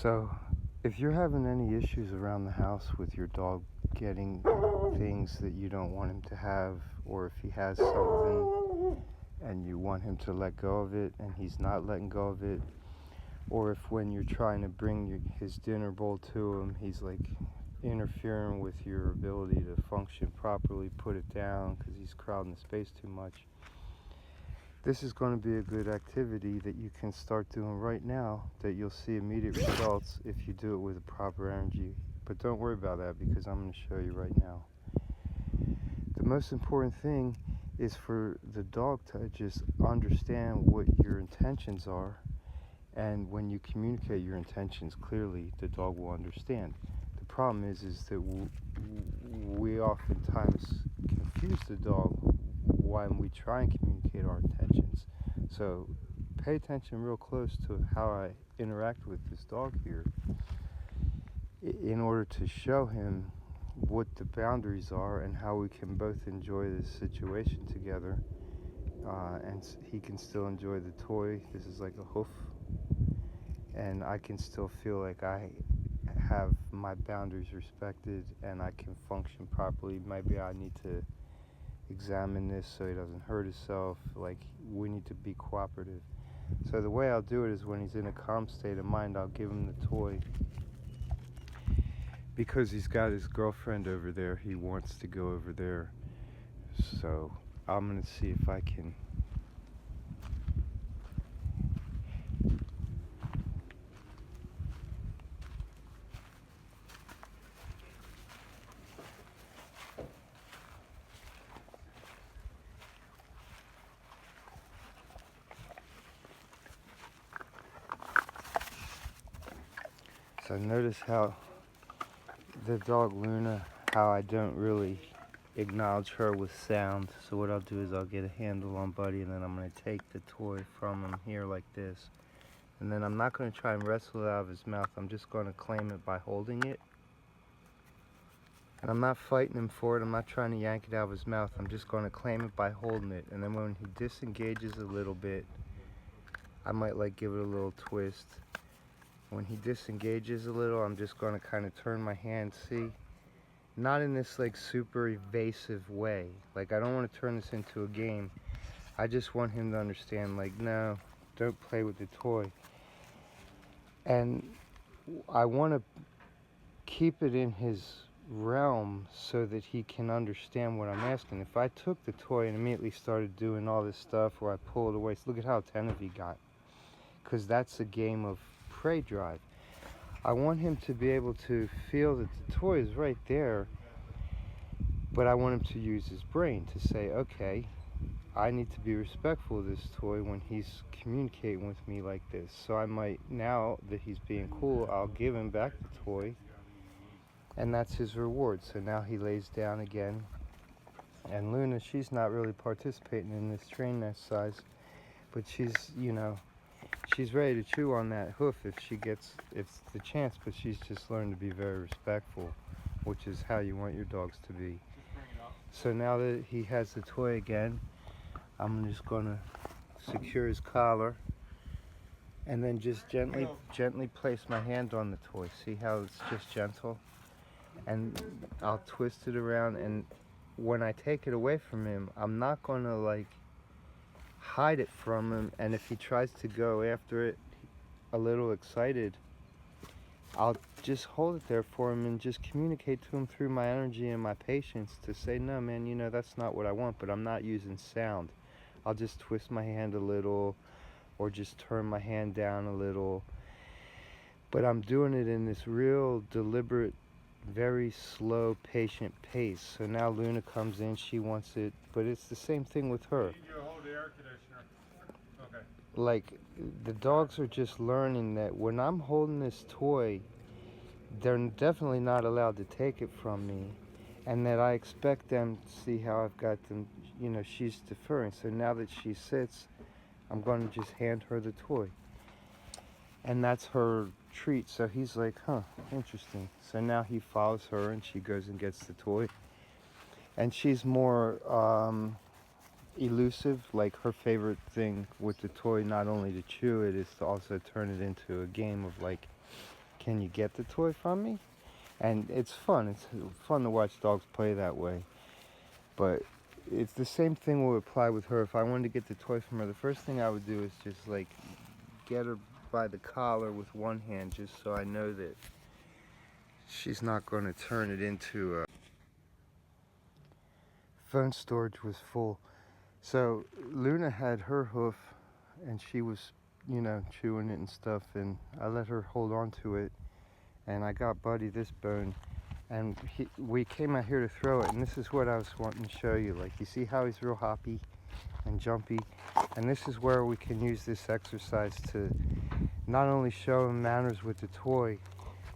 So, if you're having any issues around the house with your dog getting things that you don't want him to have, or if he has something and you want him to let go of it and he's not letting go of it, or if when you're trying to bring his dinner bowl to him, he's like interfering with your ability to function properly, put it down because he's crowding the space too much. This is going to be a good activity that you can start doing right now that you'll see immediate results if you do it with a proper energy. But don't worry about that because I'm going to show you right now. The most important thing is for the dog to just understand what your intentions are, and when you communicate your intentions clearly, the dog will understand. The problem is that we oftentimes confuse the dog when we try and communicate our intentions. So pay attention real close to how I interact with this dog here in order to show him what the boundaries are and how we can both enjoy this situation together, and he can still enjoy the toy. This is like a hoof, and I can still feel like I have my boundaries respected and I can function properly. Maybe I need to examine this so he doesn't hurt himself. Like, we need to be cooperative. So the way I'll do it is when he's in a calm state of mind, I'll give him the toy. Because he's got his girlfriend over there, he wants to go over there. So I'm going to see if I can. So notice how the dog Luna, how I don't really acknowledge her with sound. So what I'll do is I'll get a handle on Buddy, and then I'm going to take the toy from him here like this. And then I'm not going to try and wrestle it out of his mouth. I'm just going to claim it by holding it. And I'm not fighting him for it. I'm not trying to yank it out of his mouth. I'm just going to claim it by holding it. And then when he disengages a little bit, I might like give it a little twist. When he disengages a little, I'm just going to kind of turn my hand, see? Not in this like super evasive way. Like, I don't want to turn this into a game. I just want him to understand, like, no, don't play with the toy. And I want to keep it in his realm so that he can understand what I'm asking. If I took the toy and immediately started doing all this stuff where I pull it away, so look at how attentive he got. Because that's a game of prey drive. I want him to be able to feel that the toy is right there, but I want him to use his brain to say, okay, I need to be respectful of this toy when he's communicating with me like this. So I might, now that he's being cool, I'll give him back the toy, and that's his reward. So now he lays down again, and Luna, she's not really participating in this train exercise, but she's, you know, she's ready to chew on that hoof if it's the chance, but she's just learned to be very respectful, which is how you want your dogs to be. So now that he has the toy again, I'm just going to secure his collar and then just gently place my hand on the toy. See how it's just gentle? And I'll twist it around, and when I take it away from him, I'm not going to like hide it from him, and if he tries to go after it a little excited, I'll just hold it there for him and just communicate to him through my energy and my patience to say, no man, you know, that's not what I want, but I'm not using sound. I'll just twist my hand a little or just turn my hand down a little, but I'm doing it in this real deliberate, very slow, patient pace. So now Luna comes in, she wants it, but it's the same thing with her. Like, the dogs are just learning that when I'm holding this toy, they're definitely not allowed to take it from me, and that I expect them to see how I've got them, you know, she's deferring. So now that she sits, I'm going to just hand her the toy. And that's her treat. So he's like, huh, interesting. So now he follows her and she goes and gets the toy. And she's more elusive. Like, her favorite thing with the toy, not only to chew it, is to also turn it into a game of like can you get the toy from me? And it's fun. It's fun to watch dogs play that way. But it's the same thing will apply with her. If I wanted to get the toy from her, the first thing I would do is just like get her by the collar with one hand, just so I know that she's not going to turn it into a... Phone storage was full. So Luna had her hoof and she was, you know, chewing it and stuff, and I let her hold on to it, and I got Buddy this bone, and we came out here to throw it, and this is what I was wanting to show you. Like, you see how he's real hoppy and jumpy, and this is where we can use this exercise to not only show him manners with the toy,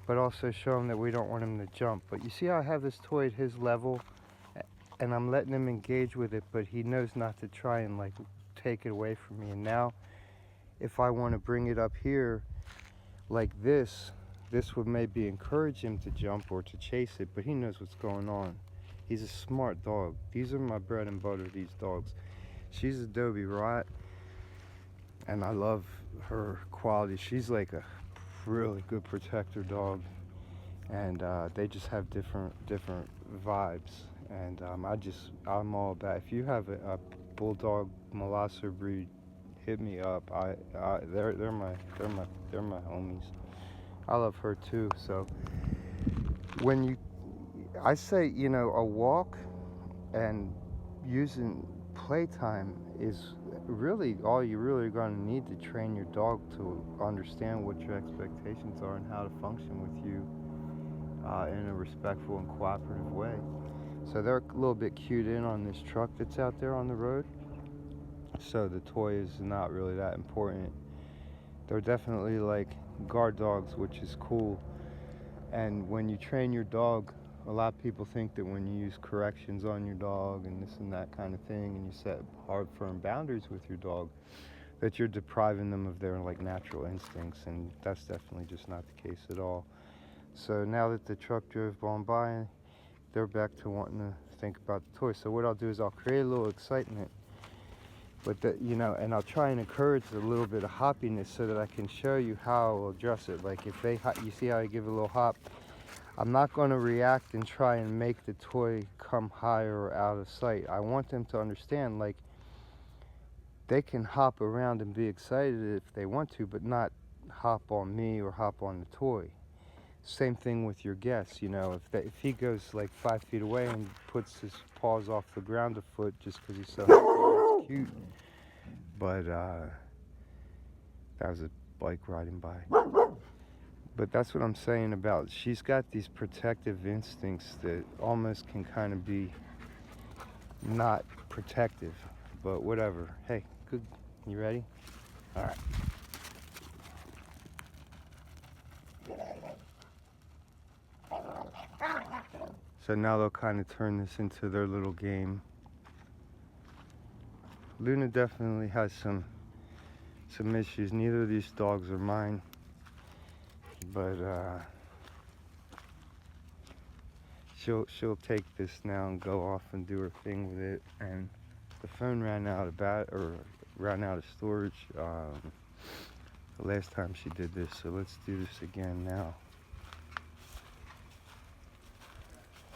but also show him that we don't want him to jump. But you see how I have this toy at his level, and I'm letting him engage with it, but he knows not to try and like take it away from me. And now if I want to bring it up here like this would maybe encourage him to jump or to chase it, but he knows what's going on. He's a smart dog. These are my bread and butter, these dogs. She's a Dobie Rot, and I love her quality. She's like a really good protector dog, and they just have different vibes. And I'm all about, if you have a bulldog Molosser breed, hit me up. They're my homies. I love her too. So I say, you know, a walk and using playtime is really all you really are going to need to train your dog to understand what your expectations are and how to function with you in a respectful and cooperative way. So they're a little bit cued in on this truck that's out there on the road. So the toy is not really that important. They're definitely like guard dogs, which is cool. And when you train your dog, a lot of people think that when you use corrections on your dog and this and that kind of thing, and you set hard, firm boundaries with your dog, that you're depriving them of their like natural instincts, and that's definitely just not the case at all. So now that the truck drove on by, they're back to wanting to think about the toy. So what I'll do is I'll create a little excitement, but that, you know, and I'll try and encourage a little bit of hoppiness so that I can show you how I'll address it. Like if you see how I give a little hop, I'm not going to react and try and make the toy come higher or out of sight. I want them to understand, like, they can hop around and be excited if they want to, but not hop on me or hop on the toy. Same thing with your guests, you know, if he goes like 5 feet away and puts his paws off the ground a foot just because he's so happy, that's cute. But that was a bike riding by. But that's what I'm saying about, she's got these protective instincts that almost can kind of be not protective, but whatever. Hey, good, you ready? All right. So now they'll kind of turn this into their little game. Luna definitely has some issues. Neither of these dogs are mine, but she'll take this now and go off and do her thing with it. And the phone ran out of storage the last time she did this, so let's do this again now.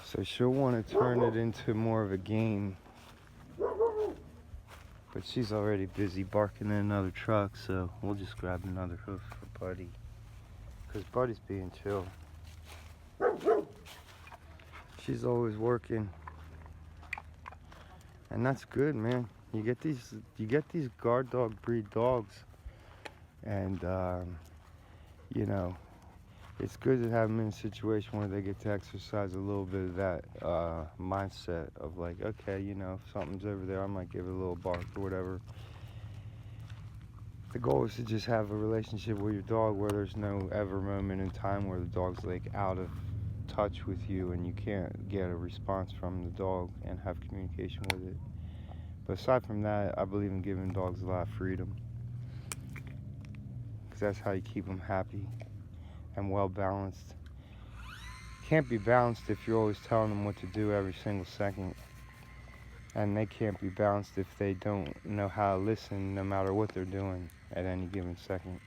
So she'll want to turn it into more of a game, but she's already busy barking in another truck, so we'll just grab another hoof for Buddy, because Buddy's being chill. She's always working, and that's good, man. You get these guard dog breed dogs, and you know, it's good to have them in a situation where they get to exercise a little bit of that mindset of like, okay, you know, if something's over there, I might give it a little bark or whatever. The goal is to just have a relationship with your dog where there's no ever moment in time where the dog's like out of touch with you and you can't get a response from the dog and have communication with it. But aside from that, I believe in giving dogs a lot of freedom, because that's how you keep them happy and well balanced. Can't be balanced if you're always telling them what to do every single second, and they can't be balanced if they don't know how to listen no matter what they're doing at any given second.